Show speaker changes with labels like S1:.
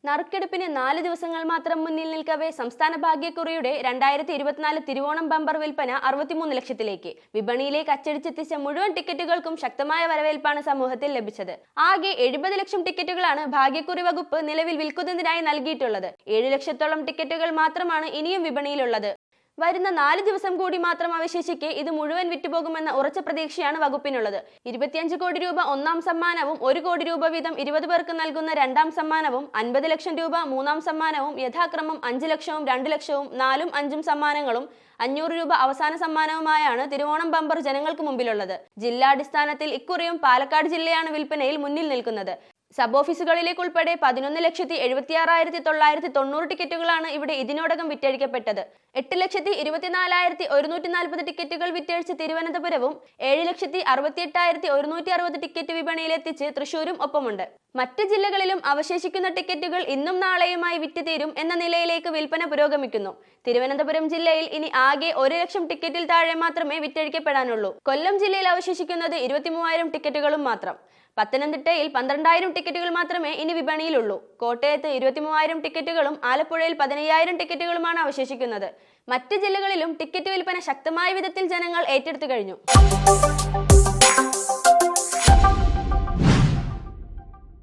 S1: നറുക്കെടുപ്പിന് 4 ദിവസങ്ങൾ മാത്രം മുന്നിൽ നിൽക്കവേ സംസ്ഥാന ഭാഗ്യക്കുറിയുടെ 2024 തിരുവോണം ബമ്പർ വിൽപ്പന 63 ലക്ഷത്തിലേക്ക്. വിപണിയിലേക്ക് അച്ചടിച്ചെത്തിച്ച മുഴുവൻ ടിക്കറ്റുകൾക്കും ശക്തമായ വരവേൽപ്പാണ് സമൂഹത്തിൽ ലഭിച്ചത്. ആകെ 70 ലക്ഷം ടിക്കറ്റുകളാണ് ഭാഗ്യക്കുറി വകുപ്പ് നിലവിൽ വിൽക്കുന്നതിനായി നൽകിയിട്ടുള്ളത്. 7 ലക്ഷത്തോളം ടിക്കറ്റുകൾ മാത്രമാണ് ഇനിയും വിപണിയിലുള്ളത്. വരുന്ന 4 ദിവസം കൂടി മാത്രം അവശേഷിക്കെ ഇത് മുഴുവൻ വിറ്റുപോകുമെന്ന ഉറച്ച പ്രതീക്ഷയാണ് വകുപ്പിനുള്ളത്. 25 കോടി രൂപ ഒന്നാം സമ്മാനവും 1 കോടി രൂപ വീതം 20 പേർക്ക് നൽകുന്ന രണ്ടാം സമ്മാനവും 50 ലക്ഷം രൂപ മൂന്നാം സമ്മാനവും യഥാക്രമം 5 ലക്ഷവും 2 ലക്ഷവും 4ഉം 5ഉം സമ്മാനങ്ങളും 500 രൂപ അവസാന സമ്മാനവുമായാണ് തിരുവോണം ബമ്പർ ജനങ്ങൾക്ക് മുമ്പിലുള്ളത്. ജില്ലാടിസ്ഥാനത്തിൽ ഇക്കുറിയും പാലക്കാട് ജില്ലയാണ് വിൽപ്പനയിൽ മുന്നിൽ നിൽക്കുന്നത്. സബ് ഓഫീസുകളിലേക്ക് ഉൾപ്പെടെ 11,76,990 ടിക്കറ്റുകളാണ് ഇവിടെ ഇതിനോടകം വിറ്റഴിക്കപ്പെട്ടത്. 8,24,140 ടിക്കറ്റുകൾ വിറ്റഴിച്ച് തിരുവനന്തപുരവും 7,68,160 ടിക്കറ്റ് വിപണിയിലെത്തിച്ച് തൃശൂരും ഒപ്പമുണ്ട്. മറ്റ് ജില്ലകളിലും അവശേഷിക്കുന്ന ടിക്കറ്റുകൾ ഇന്നും നാളെയുമായി വിറ്റുതീരും എന്ന നിലയിലേക്ക് വിൽപ്പന പുരോഗമിക്കുന്നു. തിരുവനന്തപുരം ജില്ലയിൽ ഇനി ആകെ 1 ലക്ഷം ടിക്കറ്റിൽ താഴെ മാത്രമേ വിറ്റഴിക്കപ്പെടാനുള്ളൂ. കൊല്ലം ജില്ലയിൽ അവശേഷിക്കുന്നത് 23,000 ടിക്കറ്റുകളും മാത്രം. പത്തനംതിട്ടയിൽ 12,000 ടിക്കറ്റുകൾ മാത്രമേ ഇനി വിപണിയിലുള്ളൂ. കോട്ടയത്ത് 23,000 ടിക്കറ്റുകളും ആലപ്പുഴയിൽ 15,000 ടിക്കറ്റുകളുമാണ് അവശേഷിക്കുന്നത്. മറ്റ് ജില്ലകളിലും ടിക്കറ്റ് വിൽപ്പന ശക്തമായ വിധത്തിൽ ജനങ്ങൾ ഏറ്റെടുത്തു കഴിഞ്ഞു.